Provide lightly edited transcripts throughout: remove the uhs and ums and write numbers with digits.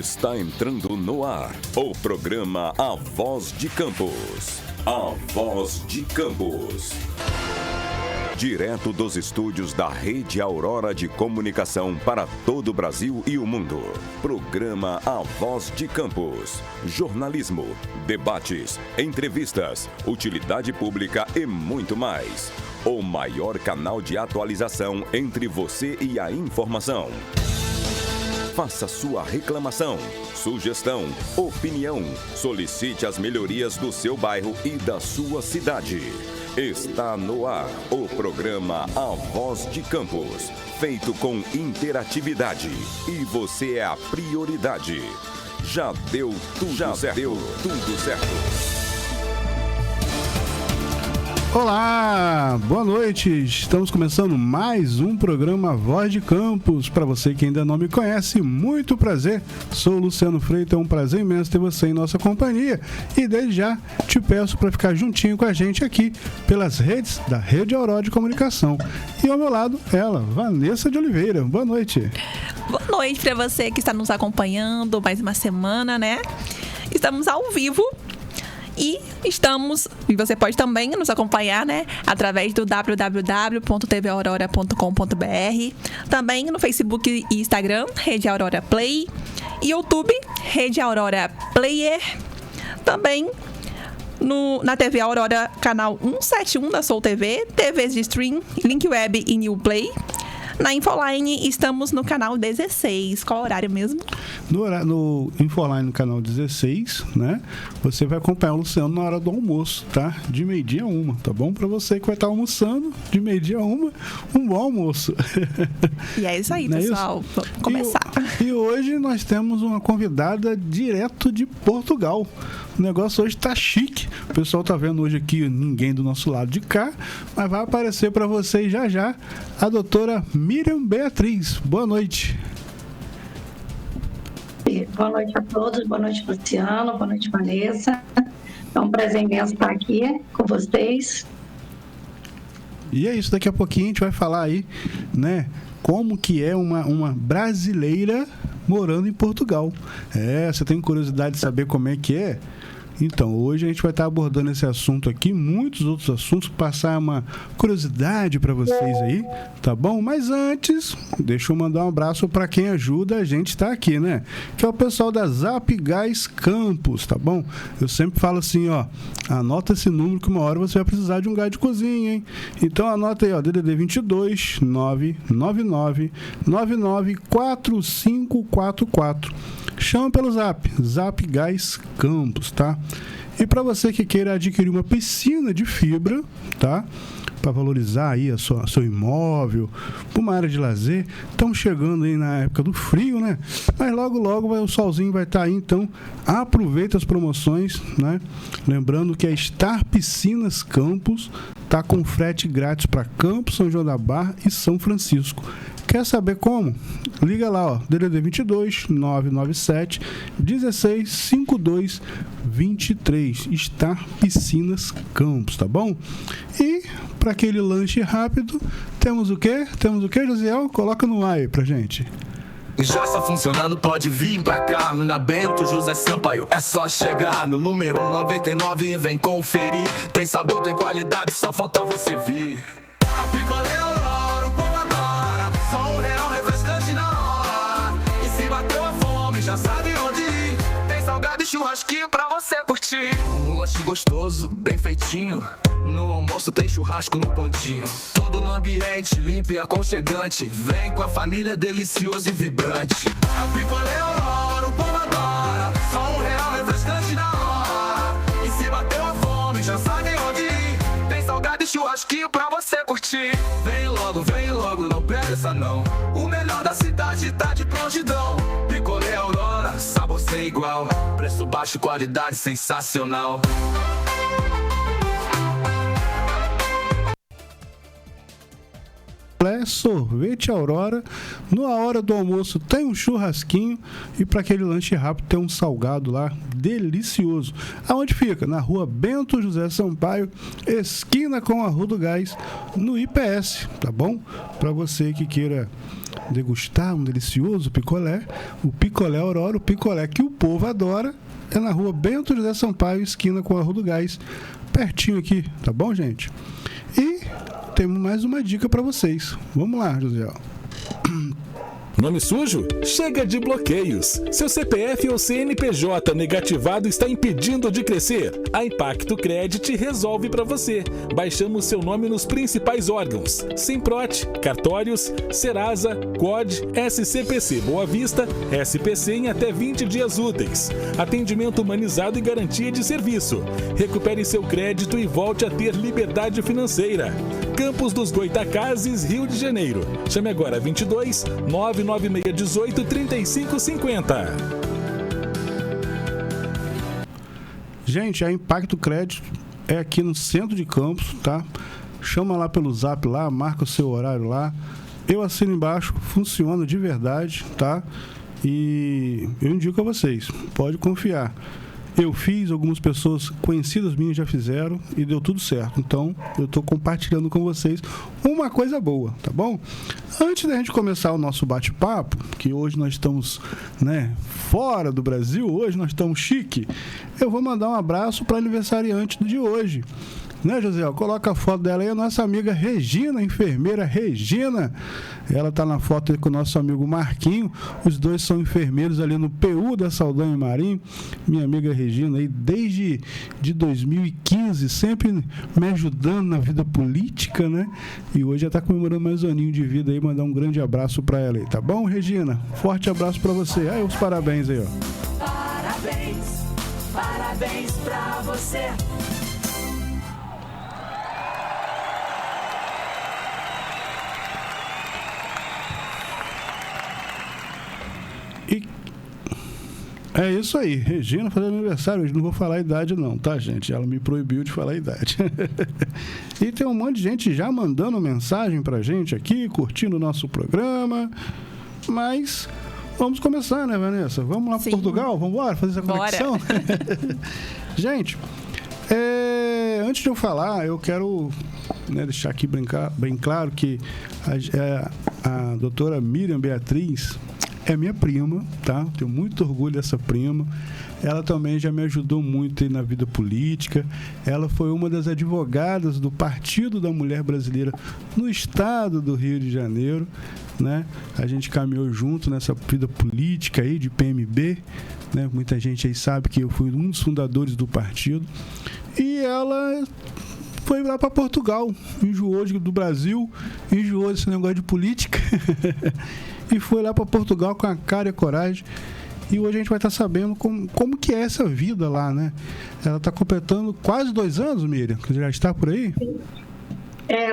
Está entrando no ar o programa A Voz de Campos. A Voz de Campos. Direto dos estúdios da Rede Aurora de Comunicação para todo o Brasil e o mundo. Programa A Voz de Campos. Jornalismo, debates, entrevistas, utilidade pública e muito mais. O maior canal de atualização entre você e a informação. Faça sua reclamação, sugestão, opinião. Solicite as melhorias do seu bairro e da sua cidade. Está no ar o programa A Voz de Campos, feito com interatividade. E você é a prioridade. Já deu tudo certo. Olá, boa noite. Estamos começando mais um programa Voz de Campos. Para você que ainda não me conhece, muito prazer. Sou o Luciano Freitas, é um prazer imenso ter você em nossa companhia. E desde já te peço para ficar juntinho com a gente aqui pelas redes da Rede Aurora de Comunicação. E ao meu lado, ela, Vanessa de Oliveira. Boa noite. Boa noite para você que está nos acompanhando mais uma semana, né? Estamos ao vivo. E você pode também nos acompanhar, né, através do www.tvaurora.com.br, também no Facebook e Instagram, Rede Aurora Play, YouTube, Rede Aurora Player, também na TV Aurora, canal 171 da Soul TV, TVs de stream, Link Web e New Play. Na Infoline, estamos no canal 16. Qual horário mesmo? No Infoline, no canal 16, né? Você vai acompanhar o Luciano na hora do almoço, tá? De meio-dia a 1, tá bom? Pra você que vai estar almoçando, de meio-dia a 1, um bom almoço. E é isso aí, pessoal. Vamos começar. E hoje nós temos uma convidada direto de Portugal. O negócio hoje tá chique. O pessoal tá vendo hoje aqui ninguém do nosso lado de cá, mas vai aparecer para vocês já a doutora Miriam Beatriz. Boa noite. Boa noite a todos, boa noite Luciano, boa noite Vanessa. É um prazer imenso estar aqui com vocês. E é isso, daqui a pouquinho a gente vai falar aí, né, como que é uma brasileira morando em Portugal. Você tem curiosidade de saber como é que é? Então, hoje a gente vai estar abordando esse assunto aqui, muitos outros assuntos, passar uma curiosidade para vocês aí, tá bom? Mas antes, deixa eu mandar um abraço para quem ajuda a gente estar aqui, né? Que é o pessoal da Zap Gás Campos, tá bom? Eu sempre falo assim, ó, anota esse número que uma hora você vai precisar de um gás de cozinha, hein? Então anota aí, ó, DDD 22 999 994544. Chama pelo Zap Gás Campos, tá? E para você que queira adquirir uma piscina de fibra, tá? Para valorizar aí seu imóvel, uma área de lazer. Estamos chegando aí na época do frio, né? Mas logo o solzinho vai estar aí, então aproveita as promoções, né? Lembrando que a Star Piscinas Campos tá com frete grátis para Campos, São João da Barra e São Francisco. Quer saber como? Liga lá, ó, DDD 22 997 16 52 23. Star Piscinas Campos, tá bom? E para aquele lanche rápido, temos o quê? Josiel? Coloca no ar aí pra gente. Já está funcionando, pode vir pra cá. Na Bento José Sampaio, é só chegar no número 99 e vem conferir. Tem sabor, tem qualidade, só falta você vir. A picolé Aurora, o povo adora. Só R$1 refrescante na hora. E se bateu a fome, já sabe onde ir. Tem salgado e churrasquinho pra você curtir. Um lanche gostoso, bem feitinho. No almoço tem churrasco no pontinho. Todo no ambiente limpo e aconchegante. Vem com a família, delicioso e vibrante. A picolé Aurora, o povo adora. Só R$1 refrescante na hora. E se bateu a fome, já sabe onde ir. Tem salgado e churrasquinho pra você curtir. Vem logo, não perde essa não. O melhor da cidade tá de prontidão. Picolé Aurora, sabor sem igual. Preço baixo, qualidade sensacional. é Sorvete Aurora. Na hora do almoço tem um churrasquinho e para aquele lanche rápido tem um salgado lá delicioso. Aonde fica? Na rua Bento José Sampaio, esquina com a Rua do Gás, no IPS, tá bom? Para você que queira degustar um delicioso picolé, o Picolé Aurora, o picolé que o povo adora, é na rua Bento José Sampaio, esquina com a Rua do Gás, pertinho aqui, tá bom, gente? E temos mais uma dica para vocês. Vamos lá, José. Nome sujo? Chega de bloqueios. Seu CPF ou CNPJ negativado está impedindo de crescer? A Impacto Credit resolve para você. Baixamos seu nome nos principais órgãos: Semprote, Cartórios, Serasa, COD, SCPC Boa Vista, SPC em até 20 dias úteis. Atendimento humanizado e garantia de serviço. Recupere seu crédito e volte a ter liberdade financeira. Campos dos Goitacazes, Rio de Janeiro. Chame agora 22 99618 3550. Gente, a Impacto Crédito é aqui no centro de Campos, tá? Chama lá pelo Zap lá, marca o seu horário lá. Eu assino embaixo, funciona de verdade, tá? E eu indico a vocês, pode confiar. Eu fiz, algumas pessoas conhecidas minhas já fizeram e deu tudo certo. Então, eu estou compartilhando com vocês uma coisa boa, tá bom? Antes da gente começar o nosso bate-papo, que hoje nós estamos, né, fora do Brasil, hoje nós estamos chique, eu vou mandar um abraço para a aniversariante de hoje. Né, José? Coloca a foto dela aí, a nossa amiga Regina, a enfermeira Regina. Ela está na foto aí com o nosso amigo Marquinho. Os dois são enfermeiros ali no PU da Saldanha Marim. Minha amiga Regina aí, desde de 2015, sempre me ajudando na vida política, né? E hoje já está comemorando mais um aninho de vida aí. Mandar um grande abraço para ela aí, tá bom, Regina? Forte abraço para você. Aí, os parabéns aí, ó. Parabéns, parabéns para você. E é isso aí, Regina fazendo aniversário hoje. Não vou falar a idade não, tá, gente? Ela me proibiu de falar a idade. E tem um monte de gente já mandando mensagem pra gente aqui, curtindo o nosso programa. Mas vamos começar, né, Vanessa? Vamos lá para Portugal? Vamos embora fazer essa conexão? Gente, antes de eu falar, eu quero, né, deixar aqui bem claro que a doutora Miriam Beatriz é minha prima, tá? Tenho muito orgulho dessa prima. Ela também já me ajudou muito aí na vida política. Ela foi uma das advogadas do Partido da Mulher Brasileira no estado do Rio de Janeiro, né? A gente caminhou junto nessa vida política aí de PMB, né? Muita gente aí sabe que eu fui um dos fundadores do partido. E ela foi lá para Portugal, enjoou do Brasil, enjoou desse negócio de política e foi lá para Portugal com a cara e a coragem. E hoje a gente vai estar sabendo como que é essa vida lá, né? Ela está completando quase 2 anos, Miriam, que já está por aí?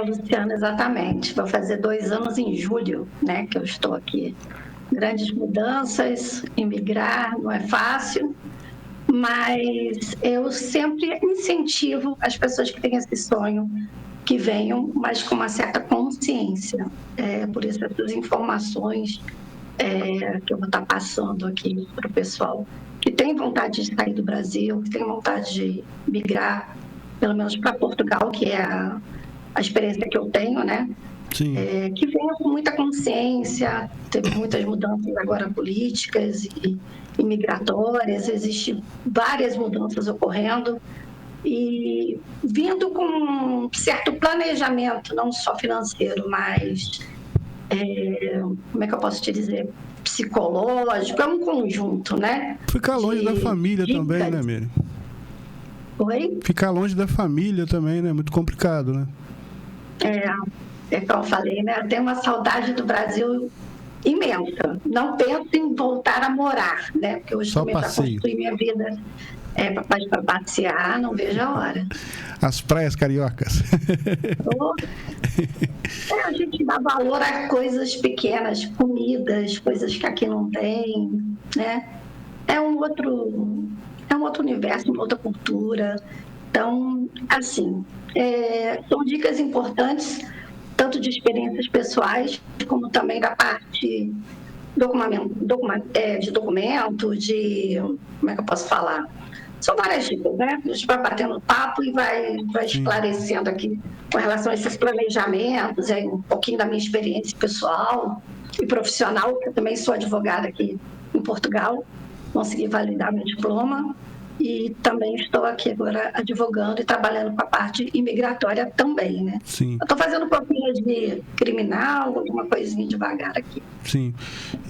Luciano, exatamente. Vou fazer 2 anos em julho, né, que eu estou aqui. Grandes mudanças, emigrar não é fácil, mas eu sempre incentivo as pessoas que têm esse sonho que venham, mas com uma certa consciência. Por isso, essas informações que eu vou estar passando aqui para o pessoal que tem vontade de sair do Brasil, que tem vontade de migrar, pelo menos para Portugal, que é a experiência que eu tenho, né? Sim. Que venha com muita consciência. Teve muitas mudanças agora políticas e migratórias, existem várias mudanças ocorrendo e vindo com um certo planejamento, não só financeiro, mas como é que eu posso te dizer, psicológico, é um conjunto, né? Ficar longe da família também, né, Miriam? Oi? Ficar longe da família também, né? Muito complicado, né? Como eu falei, né? Eu tenho uma saudade do Brasil imensa. Não penso em voltar a morar, né? Porque hoje só também já construí minha vida para passear, não vejo a hora. As praias cariocas. A gente dá valor a coisas pequenas, comidas, coisas que aqui não tem, né? É um outro universo, uma outra cultura. Então, assim, são dicas importantes tanto de experiências pessoais, como também da parte de documento, como é que eu posso falar? São várias dicas, né? A gente vai batendo papo e vai esclarecendo aqui com relação a esses planejamentos, um pouquinho da minha experiência pessoal e profissional, que eu também sou advogada aqui em Portugal, consegui validar meu diploma e também estou aqui agora advogando e trabalhando com a parte imigratória também, né? Sim. Eu estou fazendo um pouquinho de criminal, alguma coisinha devagar aqui. Sim.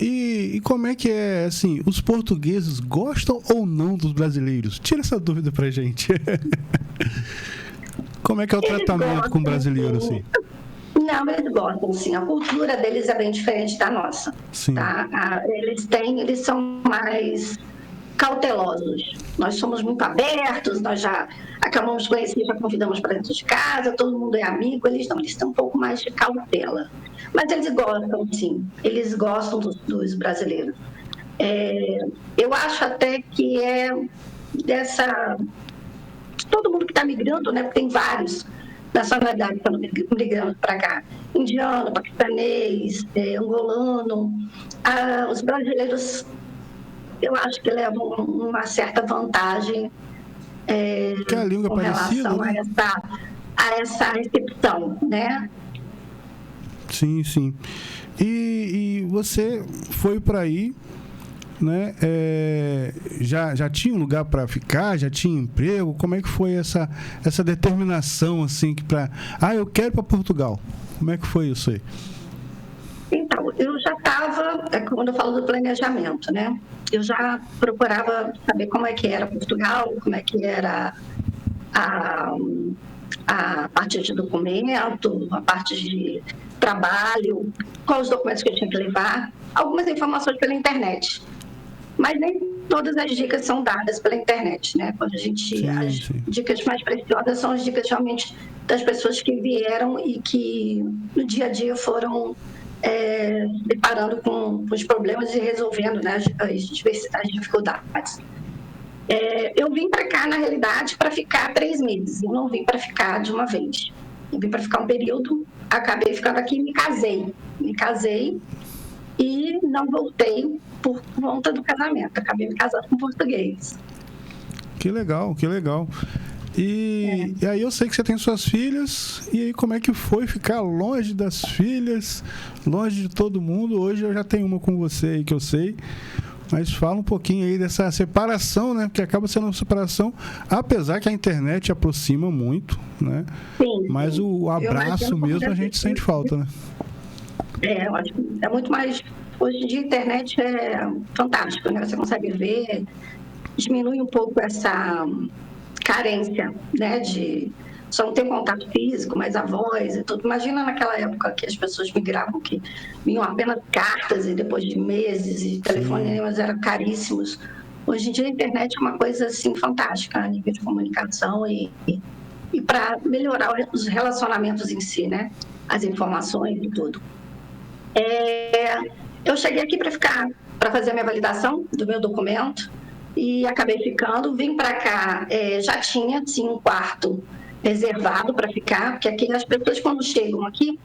E como é que é, assim, os portugueses gostam ou não dos brasileiros? Tira essa dúvida pra gente. Como é que é o tratamento com o brasileiro, assim? Não, eles gostam, sim. A cultura deles é bem diferente da nossa. Sim. Tá? Eles são mais cautelosos. Nós somos muito abertos, nós já acabamos de conhecer, já convidamos para dentro de casa, todo mundo é amigo. Eles não, eles têm um pouco mais de cautela. Mas eles gostam, sim. Eles gostam dos brasileiros. Eu acho até que é todo mundo que está migrando, né? Porque tem vários nacionalidades que estão migrando para cá. Indiano, paquistanês, angolano. Os brasileiros, eu acho que levam uma certa vantagem que a língua com parecida, relação, né? a essa recepção, né? Sim, sim. E você foi para aí, né? Já tinha um lugar para ficar, já tinha emprego? Como é que foi essa determinação, assim, eu quero para Portugal? Como é que foi isso aí? Então, eu já estava, quando eu falo do planejamento, né? Eu já procurava saber como é que era Portugal, como é que era a parte de documento, a parte de trabalho, quais os documentos que eu tinha que levar, algumas informações pela internet. Mas nem todas as dicas são dadas pela internet, né? Quando a gente... As dicas mais preciosas são as dicas realmente das pessoas que vieram e que no dia a dia foram deparando com os problemas e resolvendo, né, as dificuldades. Eu vim para cá, na realidade, para ficar 3 meses. Eu não vim para ficar de uma vez. Eu vim para ficar um período, acabei ficando aqui e me casei. Me casei e não voltei por conta do casamento. Acabei me casando com um português. Que legal, que legal. E aí eu sei que você tem suas filhas, e aí como é que foi ficar longe das filhas, longe de todo mundo? Hoje eu já tenho uma com você aí que eu sei, mas fala um pouquinho aí dessa separação, né? Porque acaba sendo uma separação, apesar que a internet aproxima muito, né? Sim. Mas o abraço mesmo a gente sente falta, né? Eu acho que é muito mais... Hoje em dia a internet é fantástica, né? Você consegue ver, diminui um pouco essa carência, né, de só não ter contato físico, mas a voz e tudo. Imagina naquela época que as pessoas migravam, que vinham apenas cartas e depois de meses, e telefonemas eram caríssimos. Hoje em dia a internet é uma coisa assim fantástica a nível de comunicação e para melhorar os relacionamentos em si, né, as informações e tudo. Eu cheguei aqui para fazer a minha validação do meu documento e acabei ficando. Vim para cá, já tinha um quarto reservado para ficar, porque aqui as pessoas quando chegam aqui,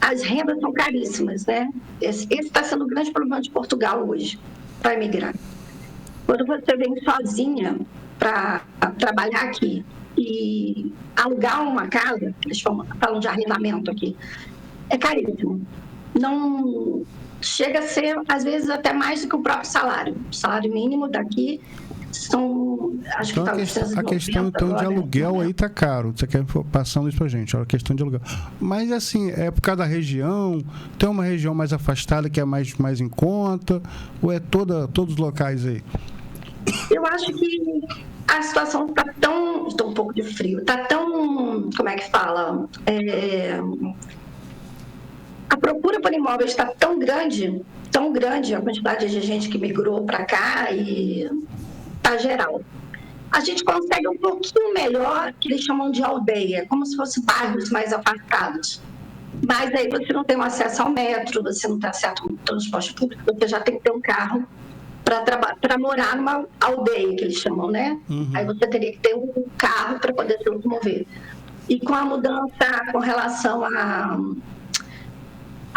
as rendas são caríssimas, né? Esse está sendo o grande problema de Portugal hoje, para emigrar. Quando você vem sozinha para trabalhar aqui e alugar uma casa, eles falam de arrendamento aqui, é caríssimo. Não chega a ser, às vezes, até mais do que o próprio salário. O salário mínimo daqui são, acho que então, está a questão então de aluguel aí tá caro. Você quer passando isso pra gente, a questão de aluguel. Mas assim, é por causa da região? Tem uma região mais afastada que é mais em conta? Ou é todos os locais aí? Eu acho que a situação está tão... Estou um pouco de frio. Está tão... Como é que fala? A procura por imóveis está tão grande, a quantidade de gente que migrou para cá e está geral. A gente consegue um pouquinho melhor, que eles chamam de aldeia, como se fossem bairros mais afastados. Mas aí você não tem um acesso ao metro, você não tem acesso ao transporte público, você já tem que ter um carro para morar numa aldeia, que eles chamam, né? Uhum. Aí você teria que ter um carro para poder se locomover. E com a mudança com relação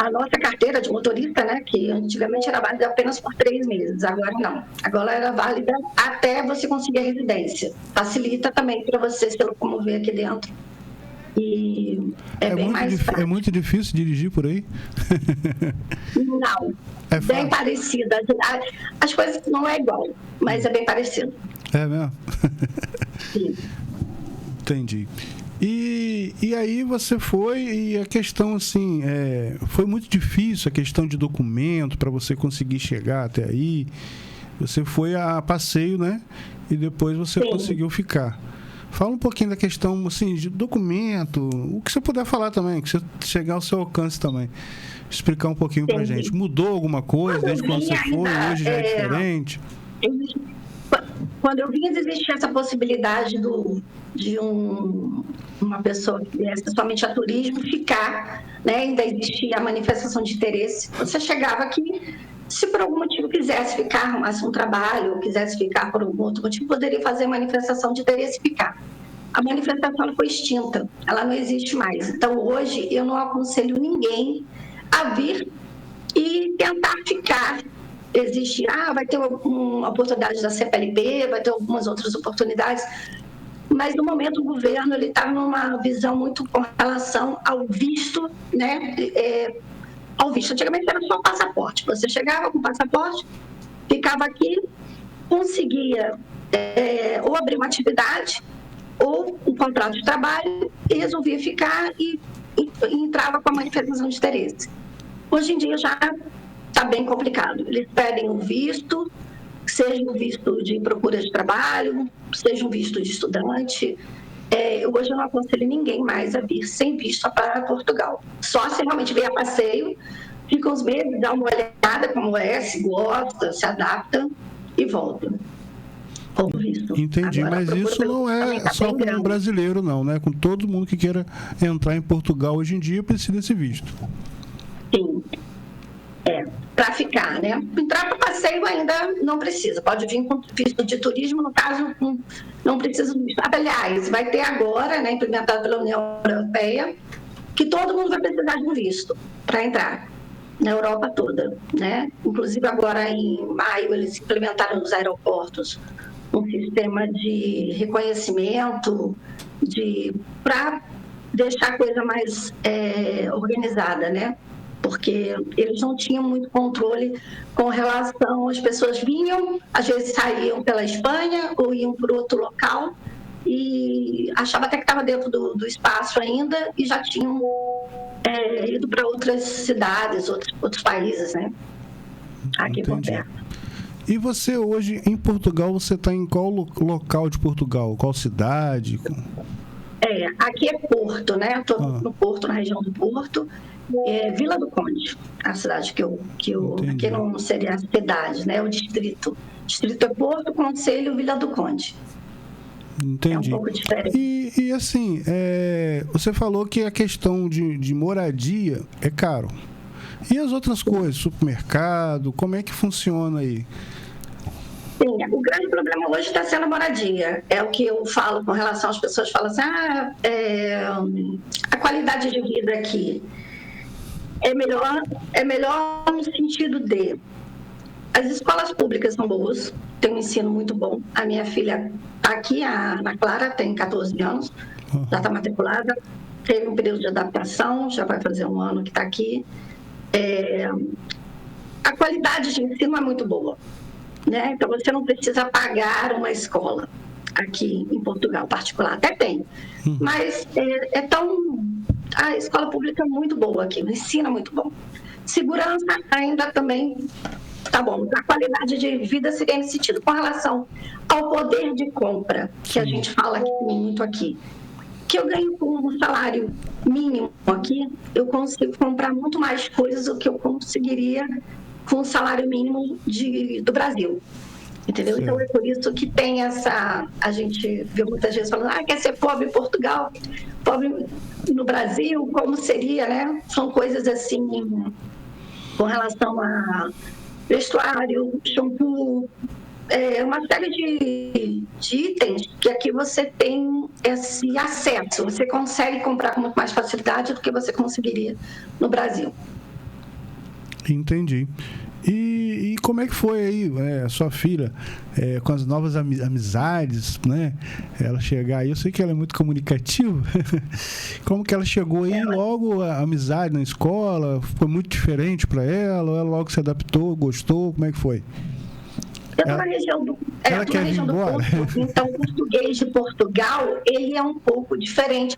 a nossa carteira de motorista, né, que antigamente era válida apenas por 3 meses, agora não. Agora era válida até você conseguir a residência. Facilita também para você se locomover aqui dentro. E é bem mais prático. É muito difícil dirigir por aí? Não. É bem parecida. As coisas não é igual, mas é bem parecido. É mesmo? Sim. Entendi. E aí você foi, e a questão assim, foi muito difícil a questão de documento para você conseguir chegar até aí. Você foi a passeio, né? E depois você conseguiu ficar. Fala um pouquinho da questão assim, de documento, o que você puder falar também, que você chegar ao seu alcance também. Explicar um pouquinho pra gente. Mudou alguma coisa desde quando você foi? Hoje já é diferente? Quando eu vim, existia essa possibilidade de uma pessoa que viesse somente a turismo ficar, né? Ainda existia a manifestação de interesse. Você chegava aqui, se por algum motivo quisesse ficar, arrumasse um trabalho, ou quisesse ficar por algum outro motivo, poderia fazer manifestação de interesse e ficar. A manifestação foi extinta, ela não existe mais. Então, hoje, eu não aconselho ninguém a vir e tentar ficar. Existe, vai ter uma oportunidade da CPLP, vai ter algumas outras oportunidades, mas no momento o governo está numa visão muito com relação ao visto, né? Ao visto. Antigamente era só passaporte. Você chegava com passaporte, ficava aqui, conseguia ou abrir uma atividade ou um contrato de trabalho e resolvia ficar e entrava com a manifestação de interesse. Hoje em dia já está bem complicado. Eles pedem um visto, seja um visto de procura de trabalho, seja um visto de estudante. Hoje eu não aconselho ninguém mais a vir sem visto para Portugal. Só se realmente vier a passeio, fica uns meses, dá uma olhada como se gosta, se adapta e volta. Com visto. Entendi, agora, mas isso não é só com o brasileiro não, né? Com todo mundo que queira entrar em Portugal hoje em dia precisa desse visto. Sim. Para ficar, né? Entrar para passeio ainda não precisa. Pode vir com visto de turismo, no caso, não precisa do visto. Aliás, vai ter agora, né, implementado pela União Europeia, que todo mundo vai precisar de um visto para entrar na Europa toda, né? Inclusive agora em maio eles implementaram nos aeroportos um sistema de reconhecimento para deixar a coisa mais organizada, né? Porque eles não tinham muito controle com relação às pessoas vinham, às vezes saíam pela Espanha ou iam para outro local e achava até que estava dentro do espaço ainda e já tinham ido para outras cidades, outros países, né? Aqui por perto. E você hoje em Portugal, você está em qual local de Portugal? Qual cidade? Aqui é Porto, né? Estou no Porto, na região do Porto. Vila do Conde, a cidade que aqui não seria a cidade, né? O distrito. O distrito é Porto, Conselho, Vila do Conde. Entendi. É um pouco diferente. E assim, você falou que a questão de moradia é caro. E as outras coisas, supermercado, como é que funciona aí? Sim, o grande problema hoje está sendo a moradia. É o que eu falo com relação às pessoas que falam assim, a qualidade de vida aqui é melhor no sentido de as escolas públicas são boas, tem um ensino muito bom. A minha filha está aqui, a Ana Clara, tem 14 anos, já está matriculada, teve um período de adaptação, já vai fazer um ano que está aqui. A qualidade de ensino é muito boa, né? Então você não precisa pagar uma escola aqui em Portugal, particular, até tem, mas a escola pública é muito boa aqui, o ensino é muito bom. Segurança ainda também tá bom. A qualidade de vida seria nesse sentido. Com relação ao poder de compra, que a gente fala muito aqui, que eu ganho com um salário mínimo aqui, eu consigo comprar muito mais coisas do que eu conseguiria com o salário mínimo do Brasil. Entendeu? Sim. Então é por isso que tem a gente vê muitas vezes falando, quer ser pobre em Portugal, pobre no Brasil, como seria, né? São coisas assim, com relação a vestuário, shampoo, uma série de itens que aqui você tem esse acesso, você consegue comprar com muito mais facilidade do que você conseguiria no Brasil. Entendi. E como é que foi aí a sua filha com as novas amizades, né? Ela chegar aí, eu sei que ela é muito comunicativa. Como que ela chegou aí? Logo a amizade na escola foi muito diferente para ela? Ou ela logo se adaptou, gostou? Como é que foi? Eu estou na região do Porto, então o português de Portugal, ele é um pouco diferente.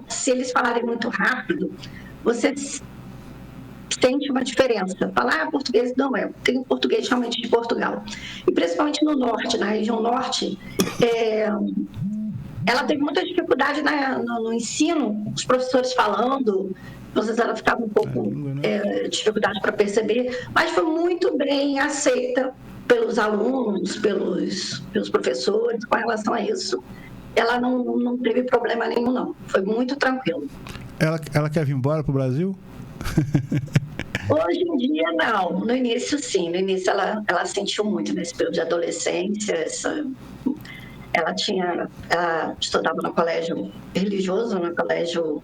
Se eles falarem muito rápido, você sente uma diferença. Falar português não tem português realmente de Portugal. E principalmente no norte, na região norte, ela teve muita dificuldade no ensino, os professores falando, às vezes ela ficava um pouco dificuldade para perceber, mas foi muito bem aceita pelos alunos, pelos professores com relação a isso. Ela não teve problema nenhum, não. Foi muito tranquilo. Ela quer vir embora para o Brasil? Hoje em dia, não. No início, sim. No início, ela sentiu muito nesse período de adolescência. Ela estudava no colégio religioso, no colégio...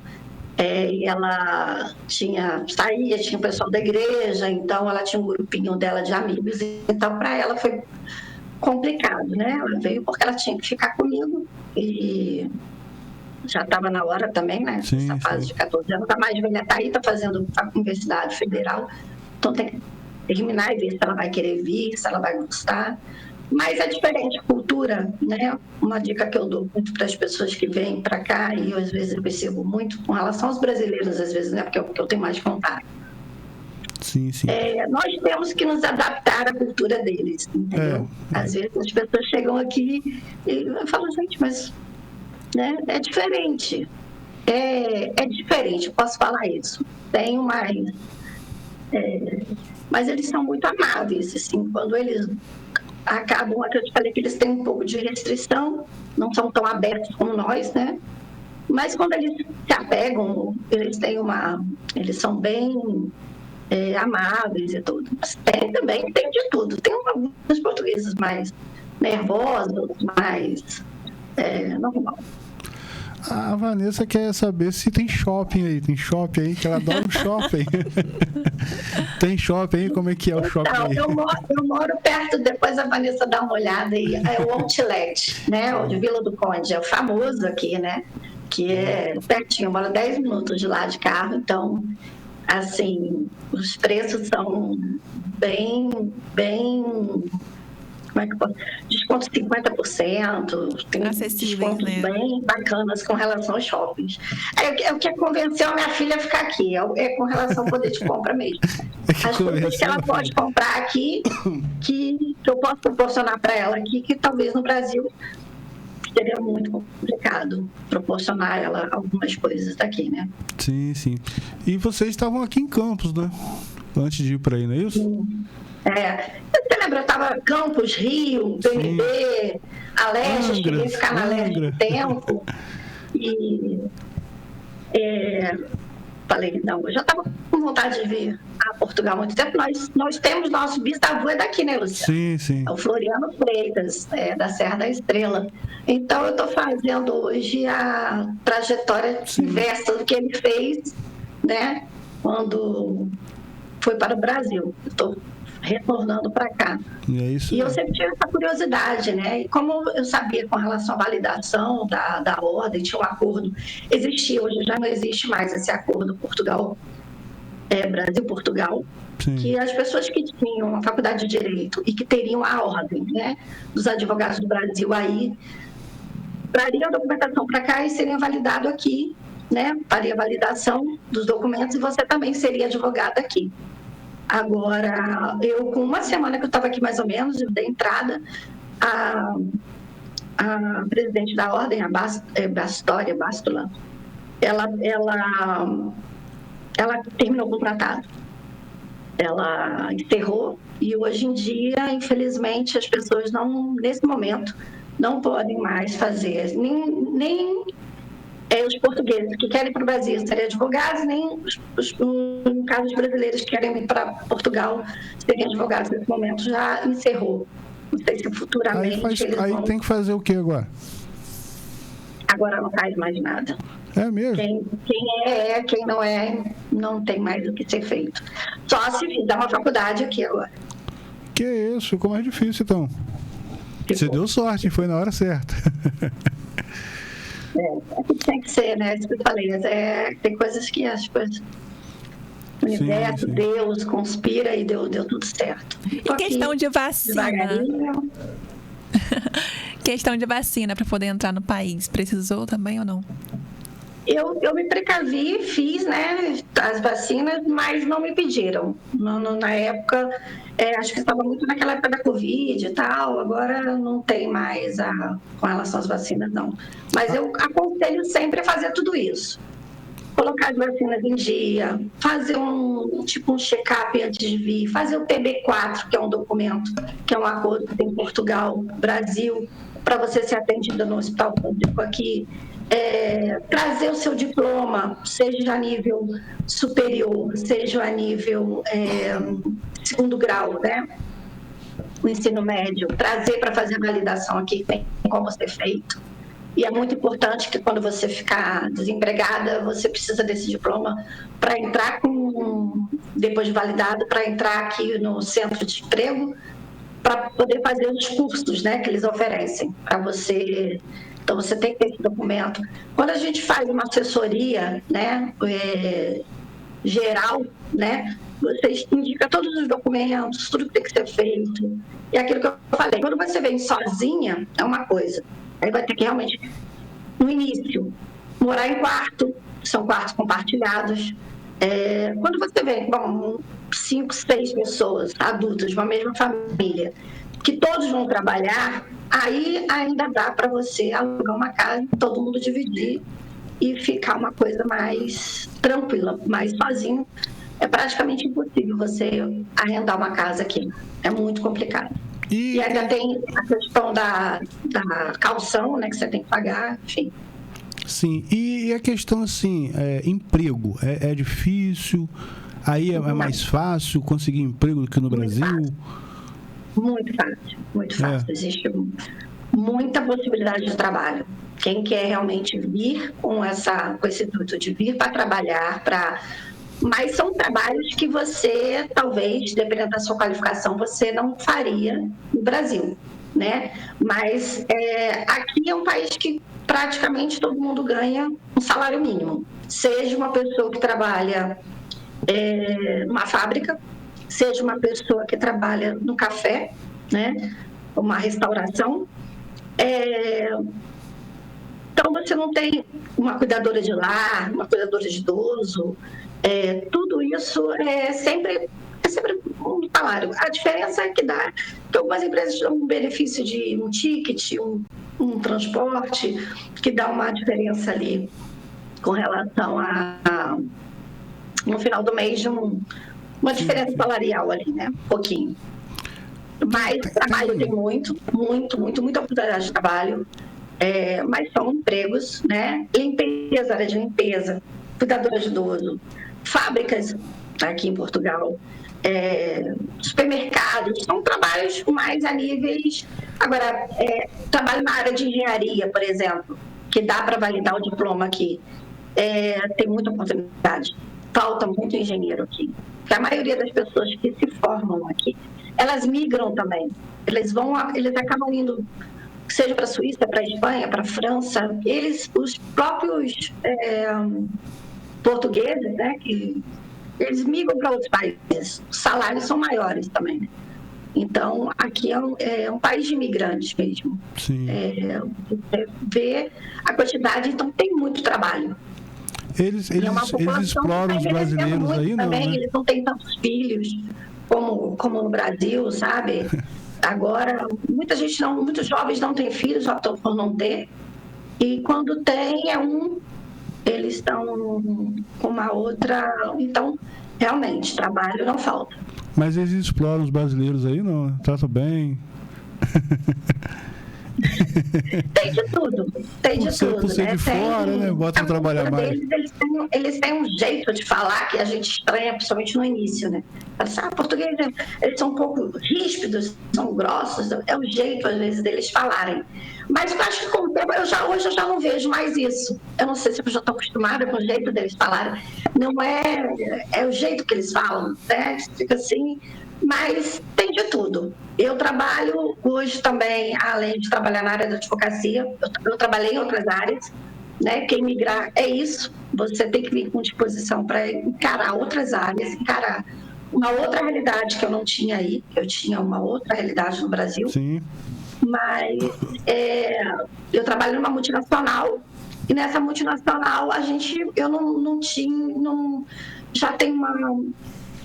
e ela tinha o pessoal da igreja, então ela tinha um grupinho dela de amigos. Então, para ela foi complicado, né? Ela veio porque ela tinha que ficar comigo e... já estava na hora também, né? Essa fase de 14 anos. A mais velha está aí, está fazendo a Universidade Federal. Então tem que terminar e ver se ela vai querer vir, se ela vai gostar. Mas é diferente, cultura, né? Uma dica que eu dou muito para as pessoas que vêm para cá, e eu às vezes eu percebo muito com relação aos brasileiros, às vezes, né? Porque eu tenho mais contato. Sim. Nós temos que nos adaptar à cultura deles, entendeu? Às vezes as pessoas chegam aqui e falam, gente, mas... né? É diferente. É diferente, posso falar isso. Tem mais. Mas eles são muito amáveis, assim, quando eles acabam, eu te falei que eles têm um pouco de restrição, não são tão abertos como nós, né? Mas quando eles se apegam, eles são bem amáveis e tudo. Mas tem de tudo. Tem alguns portugueses mais nervosos, mais normal. A Vanessa quer saber se tem shopping aí. Tem shopping aí, que ela adora um shopping. Tem shopping aí? Como é que é o shopping aí? Eu moro perto, depois a Vanessa dá uma olhada aí. É o Outlet, né? O de Vila do Conde. É o famoso aqui, né? Que é pertinho, eu moro 10 minutos de lá de carro. Então, assim, os preços são bem... como é que pode? Desconto 50%, tem descontos bem bacanas com relação aos shoppings. É o que convenceu a minha filha a ficar aqui, é com relação ao poder de compra mesmo. As coisas que ela pode comprar aqui, que eu posso proporcionar para ela aqui, que talvez no Brasil seria muito complicado proporcionar ela algumas coisas daqui, né? Sim. E vocês estavam aqui em Campos, né? Antes de ir para aí, não é isso? Sim. Você lembra? Eu estava Campos, Rio, PNB, Aleste, cheguei a ficar na Aleste um tempo. E falei, não, eu já estava com vontade de vir a Portugal há muito tempo. Nós temos nosso bisavô daqui, né, Luciano? Sim. É o Floriano Freitas, da Serra da Estrela. Então, eu estou fazendo hoje a trajetória inversa do que ele fez, né, quando foi para o Brasil. Estou retornando para cá. E eu sempre tive essa curiosidade, né? E como eu sabia com relação à validação da ordem, tinha um acordo, existia, hoje já não existe mais esse acordo Brasil-Portugal, que as pessoas que tinham a faculdade de Direito e que teriam a ordem, né, dos advogados do Brasil aí, trariam a documentação para cá e seriam validado aqui, né? Faria a validação dos documentos e você também seria advogado aqui. Agora, com uma semana que eu estava aqui mais ou menos, eu dei entrada, a presidente da ordem, a Bástula, ela terminou com o tratado. Ela encerrou e hoje em dia, infelizmente, as pessoas nesse momento, não podem mais fazer, nem os portugueses que querem ir para o Brasil serem advogados, nem no caso os brasileiros que querem ir para Portugal serem advogados. Nesse momento já encerrou. Não sei se futuramente aí tem que fazer o que agora? Agora não faz mais nada. É mesmo? Quem não é, não tem mais o que ser feito. Só se fizer uma faculdade aqui agora. Que isso, ficou mais difícil então. Você deu sorte, foi na hora certa. Tem que ser, né? Isso que eu falei. Tem coisas que as coisas. O universo, sim. Deus conspira e deu tudo certo. E questão de vacina. Devagarinho. Questão de vacina para poder entrar no país. Precisou também ou não? Eu me precavi, fiz, né, as vacinas, mas não me pediram. Na época, acho que estava muito naquela época da Covid e tal, agora não tem mais com relação às vacinas, não. Mas eu aconselho sempre a fazer tudo isso. Colocar as vacinas em dia, fazer um check-up antes de vir, fazer o PB4, que é um documento, que é um acordo que tem em Portugal, Brasil, para você ser atendido no hospital público aqui. Trazer o seu diploma, seja a nível superior, seja a nível segundo grau, né? O ensino médio, trazer para fazer a validação aqui, tem como ser feito. E é muito importante que quando você ficar desempregada, você precisa desse diploma para entrar depois de validado, para entrar aqui no centro de emprego, para poder fazer os cursos, né, que eles oferecem para você. Então, você tem que ter esse documento. Quando a gente faz uma assessoria, né, geral, né, você indica todos os documentos, tudo que tem que ser feito. E aquilo que eu falei, quando você vem sozinha, é uma coisa. Aí vai ter que realmente, no início, morar em quarto, são quartos compartilhados. Quando você vem com 5, 6 pessoas adultas de uma mesma família, que todos vão trabalhar, aí ainda dá para você alugar uma casa, todo mundo dividir e ficar uma coisa mais tranquila, mas sozinho é praticamente impossível você arrendar uma casa aqui, é muito complicado. E ainda tem a questão da caução, né, que você tem que pagar, enfim. Sim, e a questão assim, emprego, é difícil, aí é mais fácil conseguir emprego do que no Brasil? Muito fácil. Existe muita possibilidade de trabalho. Quem quer realmente vir com esse intuito de vir para trabalhar, mas são trabalhos que você, talvez, dependendo da sua qualificação, você não faria no Brasil, né? Mas aqui é um país que praticamente todo mundo ganha um salário mínimo. Seja uma pessoa que trabalha numa fábrica, seja uma pessoa que trabalha no café, né? Uma restauração. Então, você não tem uma cuidadora de lar, uma cuidadora de idoso. Tudo isso é sempre um salário. A diferença é que algumas empresas dão um benefício de um ticket, um transporte, que dá uma diferença ali com relação no final do mês, uma diferença salarial ali, né? Um pouquinho. Mas trabalho tem muita oportunidade de trabalho, mas são empregos, né? Limpeza, área de limpeza, cuidadora de idoso, fábricas aqui em Portugal, supermercados, são trabalhos mais a níveis. Agora, trabalho na área de engenharia, por exemplo, que dá para validar o diploma aqui, tem muita oportunidade. Falta muito engenheiro aqui. Porque a maioria das pessoas que se formam aqui, elas migram também. Eles acabam indo, seja para a Suíça, para a Espanha, para a França. Os próprios portugueses, né, que eles migram para outros países. Os salários são maiores também, né? Então, aqui é um país de imigrantes mesmo. Sim. Você vê a quantidade, então tem muito trabalho. Eles exploram os brasileiros aí, não, também, né? Eles não têm tantos filhos como no Brasil, sabe? Agora, muitos jovens não têm filhos, já estão por não ter. E quando tem, eles estão com uma outra. Então, realmente, trabalho não falta. Mas eles exploram os brasileiros aí, não? Tratam bem. Tem de tudo. Tem de tudo. Por ser de fora, né? Bota pra trabalhar mais. Eles têm um jeito de falar que a gente estranha, principalmente no início, né? Português, eles são um pouco ríspidos, são grossos, é o jeito, às vezes, deles falarem. Mas eu acho que com o tempo, hoje eu já não vejo mais isso. Eu não sei se eu já estou acostumada com o jeito deles falarem. Não é o jeito que eles falam, né? Fica assim, mas tem de tudo. Eu trabalho hoje também, além de trabalhar na área da advocacia, eu trabalhei em outras áreas, né? Porque migrar é isso, você tem que vir com disposição para encarar outras áreas, encarar uma outra realidade que eu não tinha aí, eu tinha uma outra realidade no Brasil. Sim. Mas eu trabalho numa multinacional e nessa multinacional eu não tinha, já tem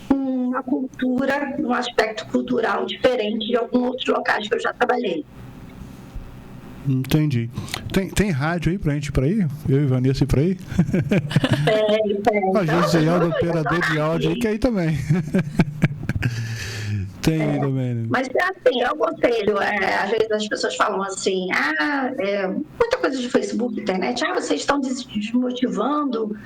uma cultura, um aspecto cultural diferente de alguns outros locais que eu já trabalhei. Entendi. Tem rádio aí pra gente ir pra aí? Eu e Vanessa ir pra aí? Tem. A gente é o operador de áudio aí que aí também. Tem também, né? Mas assim, eu aconselho, às vezes as pessoas falam assim, muita coisa de Facebook, internet, vocês estão desmotivando.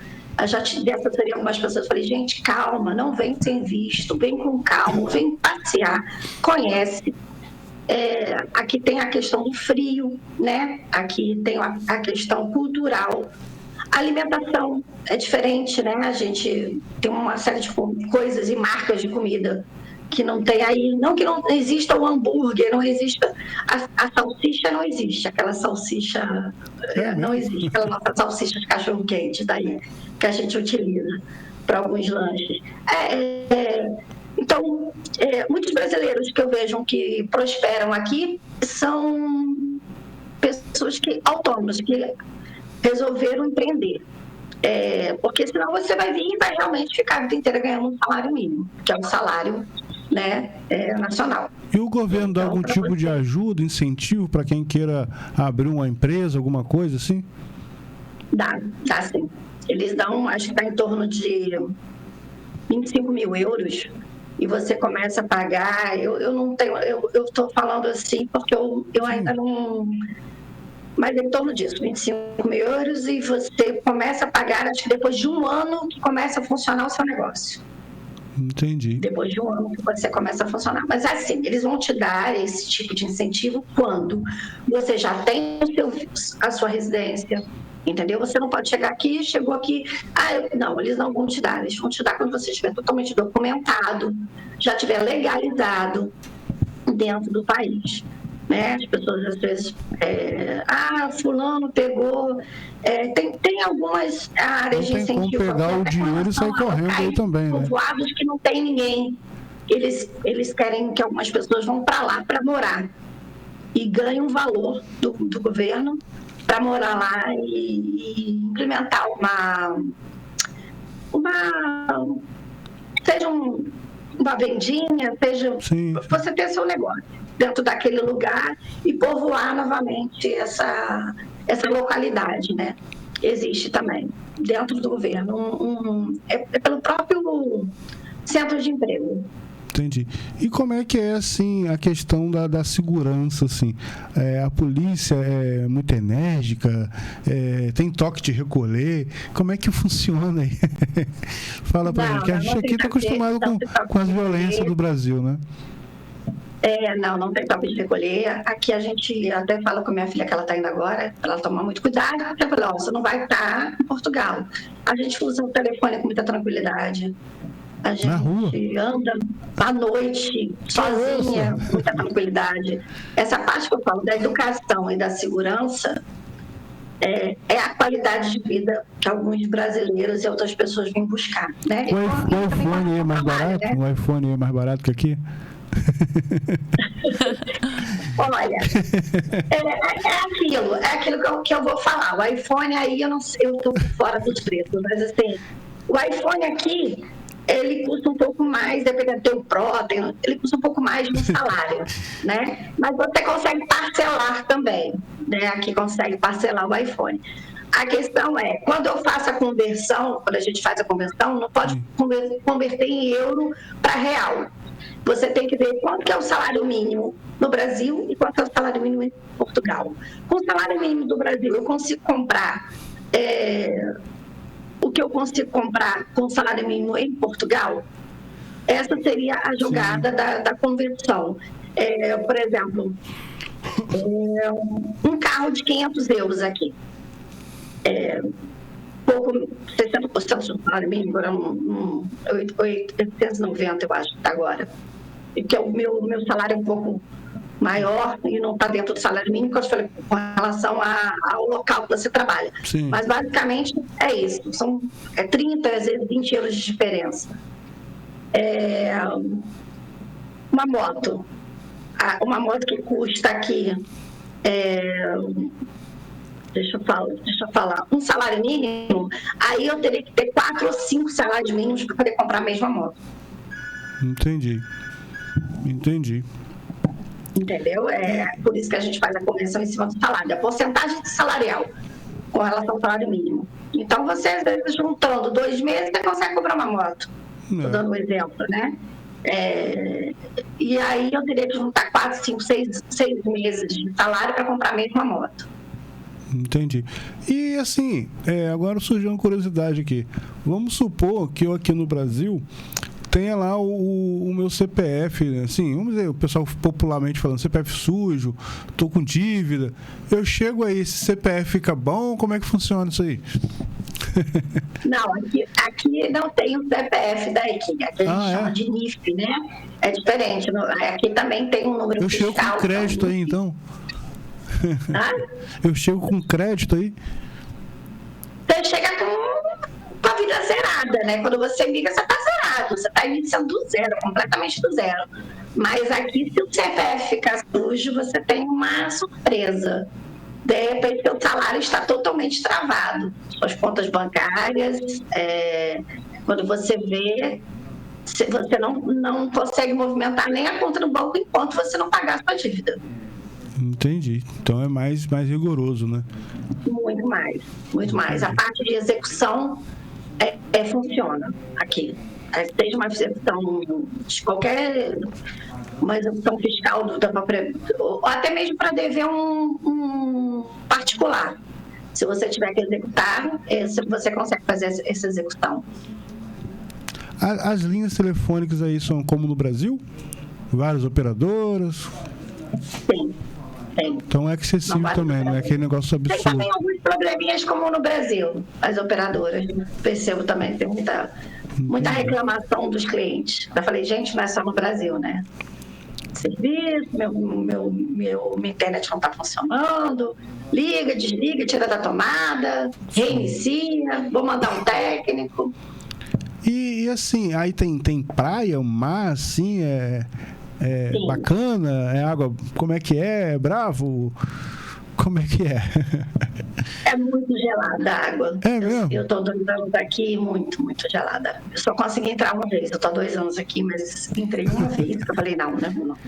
Eu já tive assessoria algumas pessoas, falei, gente, calma, não vem sem visto, vem com calma, vem passear, conhece. Aqui tem a questão do frio, né? Aqui tem a questão cultural. A alimentação é diferente, né? A gente tem uma série de coisas e marcas de comida que não tem aí. Não que não exista o hambúrguer, não exista. A salsicha não existe, aquela salsicha não existe, aquela nossa salsicha de cachorro-quente daí, que a gente utiliza para alguns lanches. Então, muitos brasileiros que eu vejo que prosperam aqui são pessoas autônomas, que resolveram empreender. Porque senão você vai vir e vai realmente ficar a vida inteira ganhando um salário mínimo, que é um salário, né, nacional. E o governo dá algum tipo de ajuda, incentivo para quem queira abrir uma empresa, alguma coisa assim? Dá sim. Eles dão, acho que está em torno de 25 mil euros e você começa a pagar. Eu não tenho, eu estou falando assim porque eu ainda não. Mas em torno disso, 25 mil euros, e você começa a pagar, acho que depois de um ano que começa a funcionar o seu negócio. Entendi. Depois de um ano que você começa a funcionar. Mas assim, eles vão te dar esse tipo de incentivo quando você já tem a sua residência, entendeu? Você não pode chegar aqui, chegou aqui... não, eles não vão te dar. Eles vão te dar quando você estiver totalmente documentado, já estiver legalizado dentro do país. Né? As pessoas às vezes fulano pegou, tem algumas áreas de incentivo. Não tem como pegar o dinheiro e sair correndo aí também, né? Povoados que não tem ninguém, eles querem que algumas pessoas vão para lá para morar e ganham valor do governo para morar lá e implementar seja uma vendinha, seja Sim. Você ter seu negócio dentro daquele lugar e povoar novamente essa localidade, né? Existe também, dentro do governo, é pelo próprio centro de emprego. Entendi. E como é que é, assim, a questão da segurança, assim? A polícia é muito enérgica? Tem toque de recolher? Como é que funciona aí? Fala pra gente, que a gente aqui está acostumado com as violências do Brasil, né? Não tem toque de recolher. Aqui a gente até fala com a minha filha que ela está indo agora, para ela tomar muito cuidado, porque você não vai estar em Portugal. A gente usa o telefone com muita tranquilidade. A gente anda à noite, sozinha, com muita tranquilidade. Essa parte que eu falo da educação e da segurança é a qualidade de vida que alguns brasileiros e outras pessoas vêm buscar. Né? O iPhone é mais barato? Né? O iPhone é mais barato que aqui? Olha, é aquilo que eu vou falar. O iPhone aí, eu estou fora dos preços, mas assim, o iPhone aqui, ele custa um pouco mais, dependendo do Pro, ele custa um pouco mais no salário, né? Mas você consegue parcelar também, né? Aqui consegue parcelar o iPhone. A questão é, quando eu faço a conversão, quando a gente faz a conversão, não pode converter em euro para real. Você tem que ver quanto que é o salário mínimo no Brasil e quanto é o salário mínimo em Portugal. Com o salário mínimo do Brasil, eu consigo comprar o que eu consigo comprar com o salário mínimo em Portugal. Essa seria a jogada da conversão. Por exemplo, um carro de 500 euros aqui. Pouco, 60% do salário mínimo, agora 890, eu acho, agora. Que é o meu salário é um pouco maior e não está dentro do salário mínimo, que eu falei, com relação ao local que você trabalha. Sim. Mas, basicamente, é isso. São 30, às vezes, 20 euros de diferença. Uma moto. Uma moto que custa aqui... Deixa eu falar. Um salário mínimo, aí eu teria que ter 4 ou 5 salários mínimos para poder comprar a mesma moto. Entendi. Entendeu? Por isso que a gente faz a conversão em cima do salário, a porcentagem salarial com relação ao salário mínimo. Então, você, às vezes, juntando 2 meses, você consegue comprar uma moto. Estou dando um exemplo, né? E aí eu teria que juntar 4, 5, 6 meses de salário para comprar a mesma moto. Entendi. E assim, agora surgiu uma curiosidade aqui. Vamos supor que eu aqui no Brasil tenha lá o meu CPF, né? Assim, vamos dizer, o pessoal popularmente falando, CPF sujo, tô com dívida. Eu chego aí, esse CPF fica bom? Como é que funciona isso aí? Não, aqui não tem o CPF da EQUI, aqui a gente chama de NIF, né? É diferente. Aqui também tem um número fiscal. Eu chego com crédito aí, então? Eu chego com crédito aí? Você chega com a vida zerada, né? Quando você liga, você está zerado. Você está iniciando do zero, completamente do zero. Mas aqui, se o CPF ficar sujo, você tem uma surpresa. De repente, seu salário está totalmente travado. Suas contas bancárias, quando você vê, você não consegue movimentar nem a conta do banco enquanto você não pagar a sua dívida. Entendi. Então é mais rigoroso, né? Muito mais, muito mais. A parte de execução funciona aqui. Seja uma execução de qualquer... uma execução fiscal ou até mesmo para dever um particular. Se você tiver que executar, você consegue fazer essa execução. As linhas telefônicas aí são como no Brasil? Várias operadoras? Sim. Tem. Então é acessível também, não é aquele negócio absurdo. Tem também alguns probleminhas como no Brasil, as operadoras. Percebo também, tem muita reclamação dos clientes. Eu falei, gente, não é só no Brasil, né? Serviço, minha internet não está funcionando, liga, desliga, tira da tomada, reinicia, vou mandar um técnico. E assim, aí tem praia, mar, assim, bacana, água, como é que é? Bravo? Como é que é? É muito gelada a água. É mesmo? Eu estou 2 anos aqui, muito, muito gelada. Eu só consegui entrar uma vez. Eu estou 2 anos aqui, mas entrei uma vez. Eu falei, não,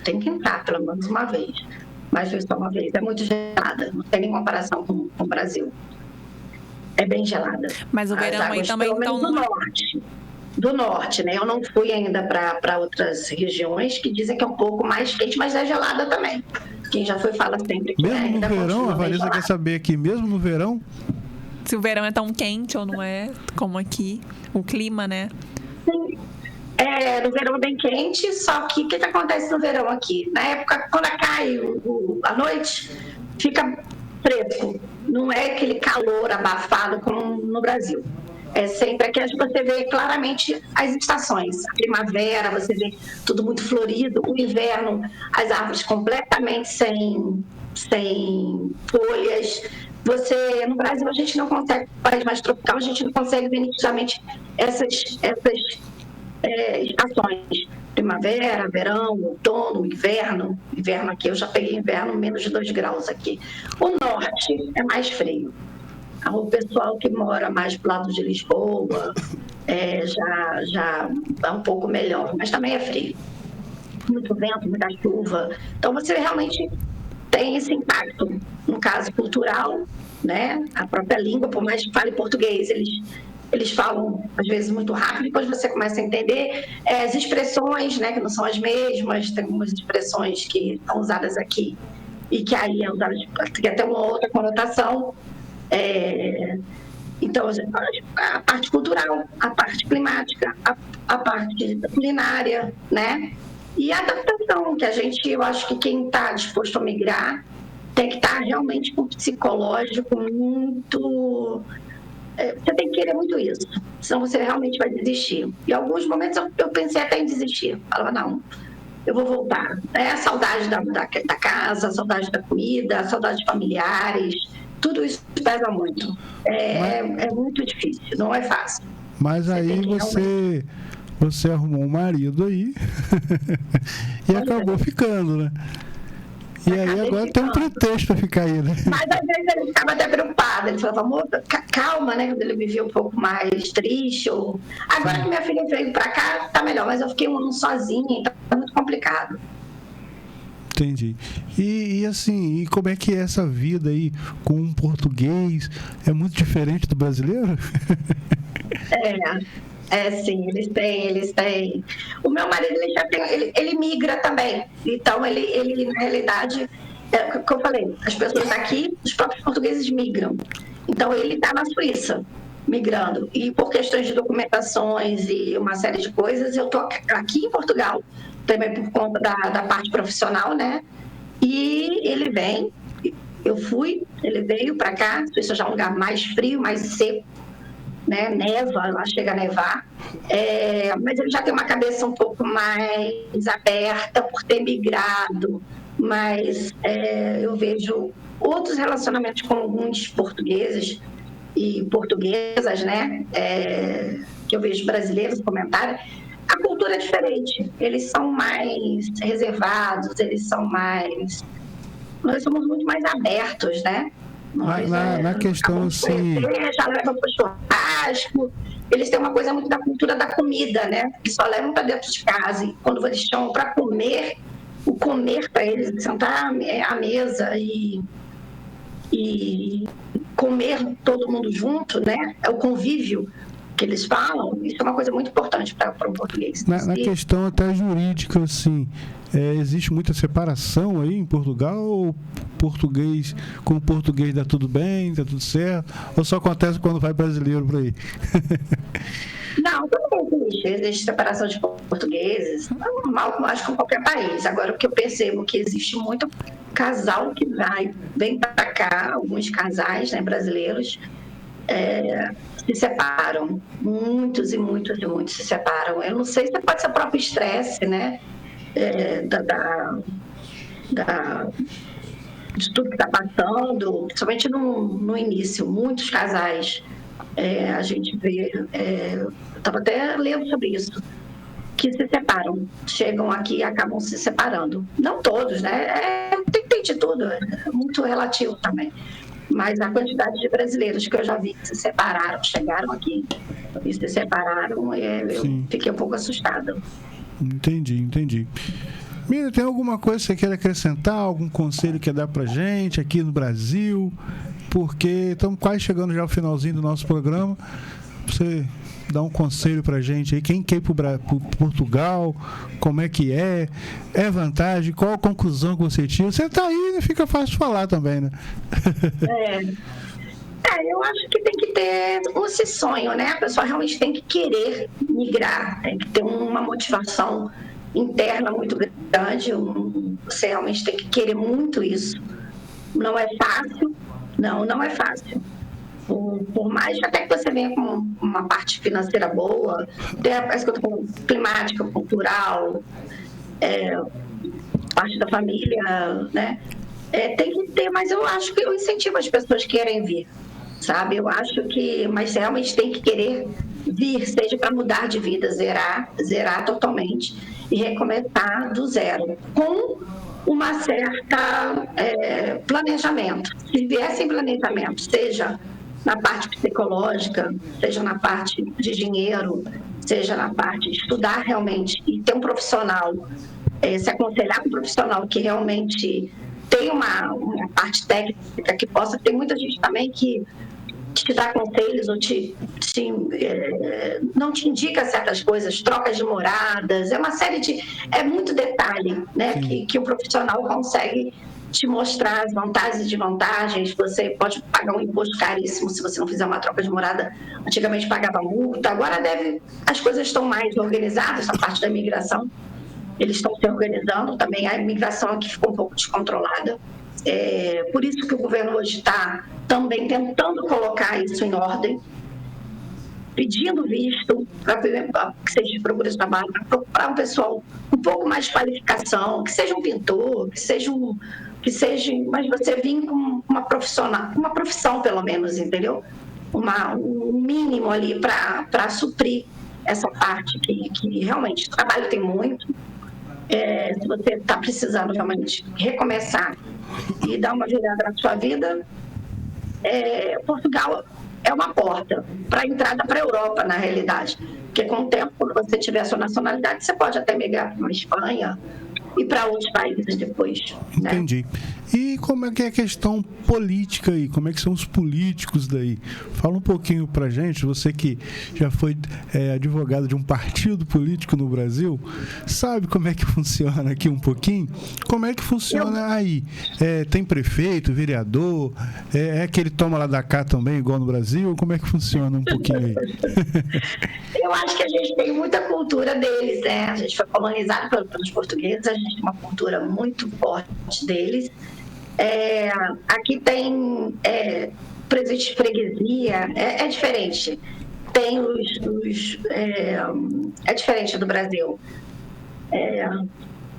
tem que entrar pelo menos uma vez. Mas foi só uma vez. É muito gelada. Não tem nem comparação com o Brasil. É bem gelada. Mas o verão aí também estão do norte, né? Eu não fui ainda para outras regiões que dizem que é um pouco mais quente, mas é gelada também. Quem já foi fala sempre que mesmo no verão, a Vanessa quer saber aqui, mesmo no verão? Se o verão é tão quente ou não é, como aqui, o clima, né? Sim. No verão é bem quente, só que o que acontece no verão aqui? Na época, quando cai a noite, fica fresco. Não é aquele calor abafado como no Brasil. É sempre aqui você vê claramente as estações. A primavera, você vê tudo muito florido. O inverno, as árvores completamente sem folhas. No Brasil, a gente não consegue, país mais tropical, a gente não consegue ver nitidamente essas estações. Primavera, verão, outono, inverno. Inverno aqui, eu já peguei inverno menos de 2 graus aqui. O norte é mais frio. O pessoal que mora mais pro lado de Lisboa já é um pouco melhor, mas também é frio. Muito vento, muita chuva. Então, você realmente tem esse impacto, no caso cultural, né? A própria língua, por mais que fale português, eles eles falam, às vezes, muito rápido, depois você começa a entender as expressões, né, que não são as mesmas, tem algumas expressões que são usadas aqui e que aí é usada, que até uma outra conotação. Então, a parte cultural, a parte climática, a parte culinária, né? E a adaptação, que eu acho que quem está disposto a migrar tem que estar realmente com um psicológico muito... Você tem que querer muito isso, senão você realmente vai desistir. Em alguns momentos eu pensei até em desistir. Falava, não, eu vou voltar. A saudade da casa, a saudade da comida, a saudade de familiares, tudo isso pesa muito. É muito difícil, não é fácil. Mas aí você arrumou um marido aí e acabou ficando, né? E aí agora tem um pretexto para ficar aí, né? Mas às vezes ele ficava até preocupado. Ele falava, amor, calma, né? Quando ele me viu um pouco mais triste. Agora que minha filha veio para cá, tá melhor. Mas eu fiquei um ano sozinha, então tá muito complicado. Entendi. E assim, e como é que é essa vida aí com um português? É muito diferente do brasileiro? Sim, eles têm. O meu marido, ele migra também. Então, ele na realidade, como eu falei, as pessoas aqui, os próprios portugueses migram. Então, ele está na Suíça, migrando. E por questões de documentações e uma série de coisas, eu estou aqui em Portugal, também por conta da parte profissional, né? E ele vem, ele veio para cá, a Suíça já é um lugar mais frio, mais seco, né? Neva, lá chega a nevar, mas ele já tem uma cabeça um pouco mais aberta por ter migrado, mas eu vejo outros relacionamentos com alguns portugueses e portuguesas, né? Que eu vejo brasileiros comentarem. A cultura é diferente, eles são mais reservados, nós somos muito mais abertos, né? Na questão assim... Já levam para o churrasco, eles têm uma coisa muito da cultura da comida, né? Eles só levam para dentro de casa. E quando eles chamam para comer, o comer para eles, sentar à mesa e comer todo mundo junto, né? É o convívio que eles falam. Isso é uma coisa muito importante para um português. Na questão até jurídica, assim, existe muita separação aí em Portugal? Ou português com português dá tudo bem, dá tudo certo? Ou só acontece quando vai brasileiro por aí? Não, não existe separação de portugueses. É normal, acho que em qualquer país. Agora, o que eu percebo que existe muito casal que vem para cá, alguns casais, né, brasileiros, se separam. Muitos se separam. Eu não sei se pode ser o próprio estresse, né? De tudo que está passando, principalmente no início, muitos casais, a gente vê, eu estava até lendo sobre isso, que se separam, chegam aqui e acabam se separando. Não todos, né? Tem de tudo, é muito relativo também. Mas a quantidade de brasileiros que eu já vi que se separaram, chegaram aqui e se separaram, eu fiquei um pouco assustada. Entendi. Miriam, tem alguma coisa que você quer acrescentar? Algum conselho que dar pra gente aqui no Brasil? Porque estamos quase chegando já ao finalzinho do nosso programa. Você dá um conselho pra gente aí. Quem quer ir pro Portugal? Como é que é? É vantagem? Qual a conclusão que você tira? Você tá aí, né? Fica fácil de falar também, né? Eu acho que tem que ter esse sonho, né? A pessoa realmente tem que querer migrar, tem que ter uma motivação interna muito grande, você realmente tem que querer muito isso. Não é fácil, não é fácil. Por mais até que você venha com uma parte financeira boa, parece que eu estou falando climática, cultural, parte da família, né? Tem que ter, mas eu acho que eu incentivo as pessoas que querem vir, sabe? Eu acho que, mas você realmente tem que querer vir, seja para mudar de vida, zerar totalmente e recomeçar do zero, com uma certa planejamento. Se vier sem planejamento, seja na parte psicológica, seja na parte de dinheiro, seja na parte de estudar realmente e ter um profissional, se aconselhar com um profissional que realmente tem uma parte técnica que possa... Tem muita gente também que te dá conselhos ou não te indica certas coisas, trocas de moradas, é uma série de... É muito detalhe, né? Que o profissional consegue te mostrar as vantagens e desvantagens. Você pode pagar um imposto caríssimo se você não fizer uma troca de morada. Antigamente pagava multa, agora as coisas estão mais organizadas, a parte da imigração. Eles estão se organizando também, a imigração aqui ficou um pouco descontrolada. Por isso que o governo hoje está também tentando colocar isso em ordem, pedindo visto para que seja de procura de trabalho, para procurar um pessoal um pouco mais de qualificação, que seja um pintor, mas você vir com uma profissão pelo menos, entendeu? Um mínimo ali para suprir essa parte que realmente o trabalho tem muito. Se você está precisando realmente recomeçar e dar uma virada na sua vida, Portugal é uma porta para a entrada para a Europa, na realidade. Porque com o tempo, quando você tiver a sua nacionalidade, você pode até migrar para uma Espanha e para outros países depois. Entendi. Né? E como é que é a questão política aí? Como é que são os políticos daí? Fala um pouquinho pra gente, você que já foi advogado de um partido político no Brasil, sabe como é que funciona aqui um pouquinho? Como é que funciona aí? Tem prefeito, vereador? É aquele toma lá da cá também, igual no Brasil? Como é que funciona um pouquinho aí? Eu acho que a gente tem muita cultura deles, né? A gente foi colonizado pelos portugueses, a gente tem uma cultura muito forte deles. Aqui tem presidente de freguesia, é diferente. Tem é diferente do Brasil,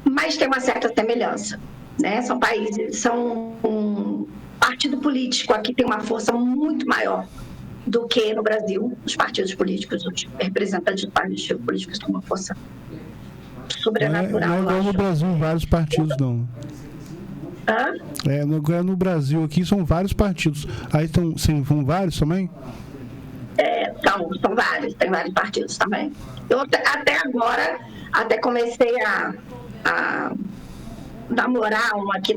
mas tem uma certa semelhança, né? São países, um partido político aqui tem uma força muito maior do que no Brasil. Os partidos políticos, os representantes dos partidos políticos têm uma força sobrenatural. Não é igual no Brasil, vários partidos não. No Brasil aqui são vários partidos. Aí são vários também? São vários, tem vários partidos também. Eu até agora, comecei a namorar uma aqui,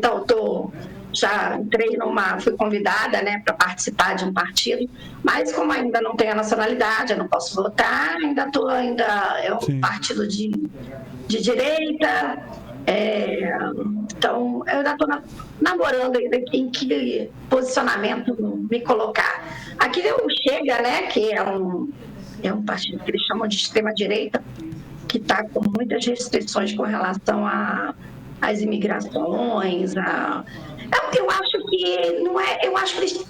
já entrei fui convidada, né, para participar de um partido, mas como ainda não tenho a nacionalidade, eu não posso votar, é um partido de direita. Então, eu ainda estou namorando ainda em que posicionamento me colocar. Aqui o Chega, né, que é um partido que eles chamam de extrema-direita, que está com muitas restrições com relação às imigrações. Eu acho que não é. Eu acho que eles,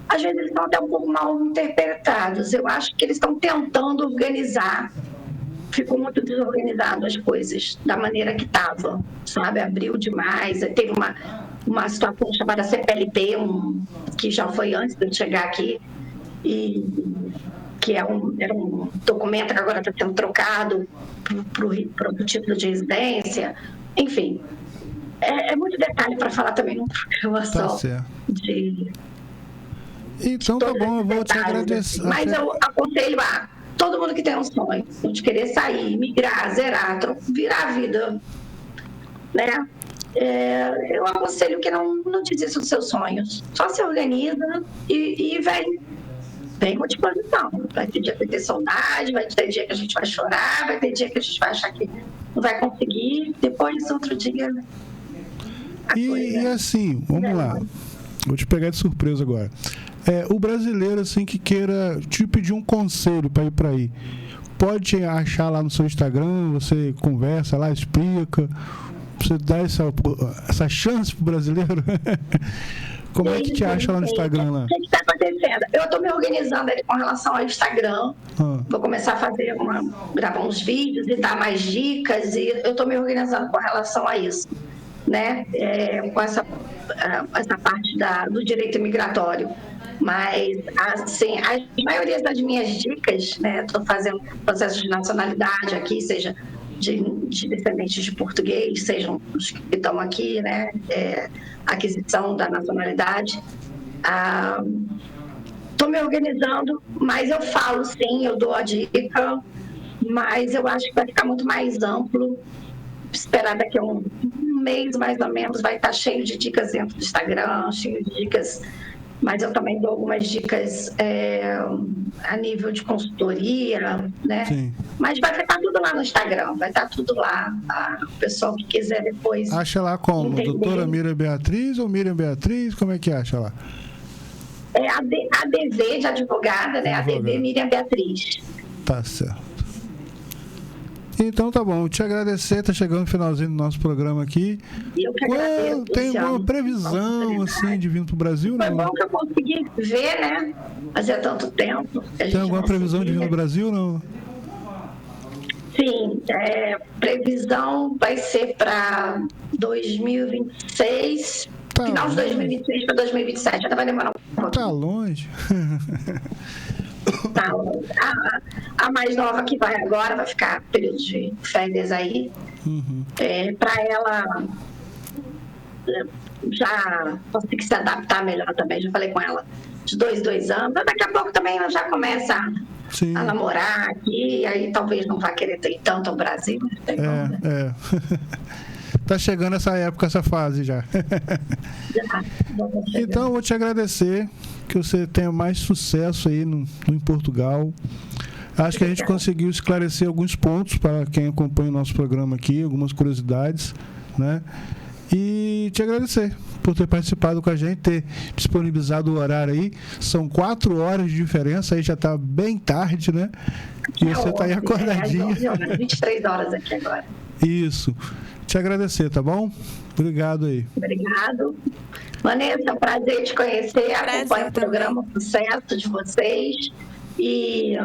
às vezes, estão até um pouco mal interpretados. Eu acho que eles estão tentando organizar. Ficou muito desorganizado as coisas, da maneira que estava, sabe? Abriu demais. Teve uma situação chamada CPLP, que já foi antes de eu chegar aqui, e que era um documento que agora está sendo trocado para o título de residência. Enfim, é muito detalhe para falar também num programa só. Certo. Então tá bom, eu vou te agradecer. Mas eu aconselho todo mundo que tem um sonho de querer sair, migrar, zerar, virar a vida, né? Eu aconselho que não desista dos seus sonhos. Só se organiza e vem com disposição. Vai ter dia que vai ter saudade, vai ter dia que a gente vai chorar, vai ter dia que a gente vai achar que não vai conseguir. Depois, outro dia... E assim, vamos lá. Vou te pegar de surpresa agora. O brasileiro, assim, que queira te pedir um conselho para ir para aí, pode achar lá no seu Instagram, você conversa lá, explica, você dá essa chance pro brasileiro? Como é que te acha lá no Instagram? Lá? O que está acontecendo? Eu estou me organizando com relação ao Instagram. Vou começar a gravar uns vídeos e dar mais dicas, e eu estou me organizando com relação a isso, né? Com essa parte do direito migratório. Mas, assim, a maioria das minhas dicas, né, estou fazendo processo de nacionalidade aqui, seja de descendentes de português, sejam os que estão aqui, né, aquisição da nacionalidade. Estou me organizando, mas eu falo sim, eu dou a dica, mas eu acho que vai ficar muito mais amplo. Esperar daqui a um mês, mais ou menos, vai estar cheio de dicas dentro do Instagram, cheio de dicas mas eu também dou algumas dicas a nível de consultoria, né? Sim. Mas vai ficar tudo lá no Instagram, vai estar tudo lá. O pessoal que quiser depois... Acha lá como? entender. Doutora Miriam Beatriz ou Miriam Beatriz? Como é que acha lá? É ADV de advogada, né? ADV Miriam Beatriz. Tá certo. Então tá bom, te agradecer, tá chegando no finalzinho do nosso programa aqui. Eu que agradeço, Tem Luciano, alguma previsão assim de vir pro Brasil? Foi Não? bom que eu consegui ver, né? Fazia tanto tempo. Tem alguma previsão de vir no Brasil? Não? Sim, previsão vai ser para 2026, Tá final de longe. 2026 para 2027, ainda vai demorar um pouquinho. Tá longe. Tá. A mais nova que vai agora, vai ficar período de férias aí, para ela já conseguir se adaptar melhor também, já falei com ela de 2 anos, daqui a pouco também ela já começa Sim. a namorar aqui, aí talvez não vá querer ter tanto ao Brasil. Tá chegando essa época, essa fase já. Então eu vou te agradecer, que você tenha mais sucesso aí em Portugal. Acho que a gente conseguiu esclarecer alguns pontos para quem acompanha o nosso programa aqui, algumas curiosidades, né? E te agradecer por ter participado com a gente, ter disponibilizado o horário aí. São 4 horas de diferença, aí já está bem tarde, né? E você está aí acordadinha. 23 horas aqui agora. Isso. Te agradecer, tá bom? Obrigado aí. Obrigado. Vanessa, prazer te conhecer. Acompanho o programa, o sucesso de vocês. E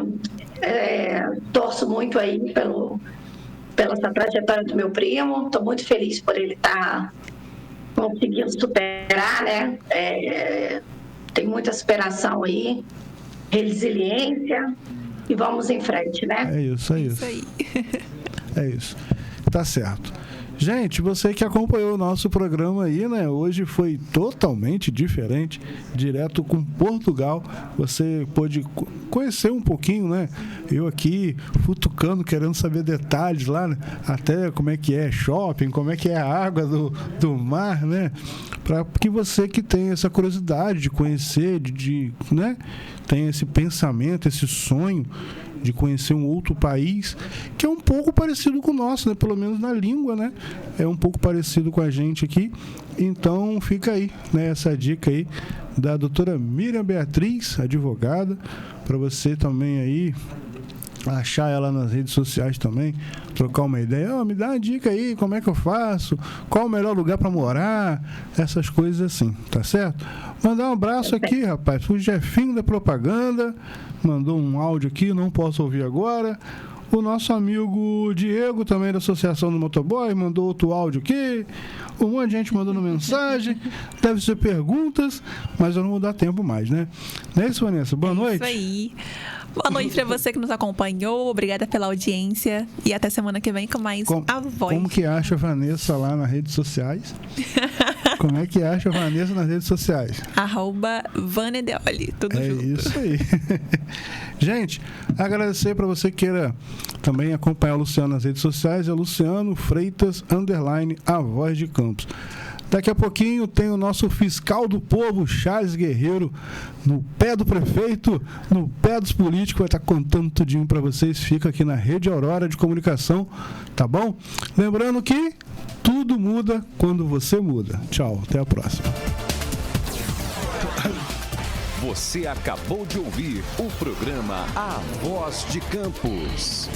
torço muito aí pela essa trajetória do meu primo. Estou muito feliz por ele estar conseguindo superar, né? Tem muita superação aí, resiliência. E vamos em frente, né? É isso. Isso aí. É isso. Tá certo. Gente, você que acompanhou o nosso programa aí, né? Hoje foi totalmente diferente, direto com Portugal. Você pôde conhecer um pouquinho, né? Eu aqui futucando, querendo saber detalhes lá, né? Até como é que é shopping, como é que é a água do mar, né? Para que você que tem essa curiosidade de conhecer, né? Tem esse pensamento, esse sonho de conhecer um outro país que é um pouco parecido com o nosso, né? Pelo menos na língua, né? É um pouco parecido com a gente aqui. Então fica aí, né? Essa dica aí da doutora Miriam Beatriz, advogada, para você também aí achar ela nas redes sociais também, trocar uma ideia. Me dá uma dica aí, como é que eu faço? Qual o melhor lugar para morar? Essas coisas assim, tá certo? Mandar um abraço aqui, rapaz, pro Jefinho da Propaganda, mandou um áudio aqui, não posso ouvir agora. O nosso amigo Diego, também da Associação do Motoboy, mandou outro áudio aqui. Um monte de gente mandando mensagem. Deve ser perguntas, mas eu não vou dar tempo mais, né? Não é isso, Vanessa? Boa noite. Isso aí. Boa noite para você que nos acompanhou. Obrigada pela audiência. E até semana que vem com mais A Voz. Como que acha a Vanessa lá nas redes sociais? Como é que acha a Vanessa nas redes sociais? @Vanedeoli. Tudo junto. É isso aí. Gente, agradecer para você que queira também acompanhar o Luciano nas redes sociais. É Luciano Freitas, _ A Voz de Campos. Daqui a pouquinho tem o nosso fiscal do povo, Charles Guerreiro, no pé do prefeito, no pé dos políticos, vai estar contando tudinho para vocês. Fica aqui na Rede Aurora de Comunicação, tá bom? Lembrando que tudo muda quando você muda. Tchau, até a próxima. Você acabou de ouvir o programa A Voz de Campos.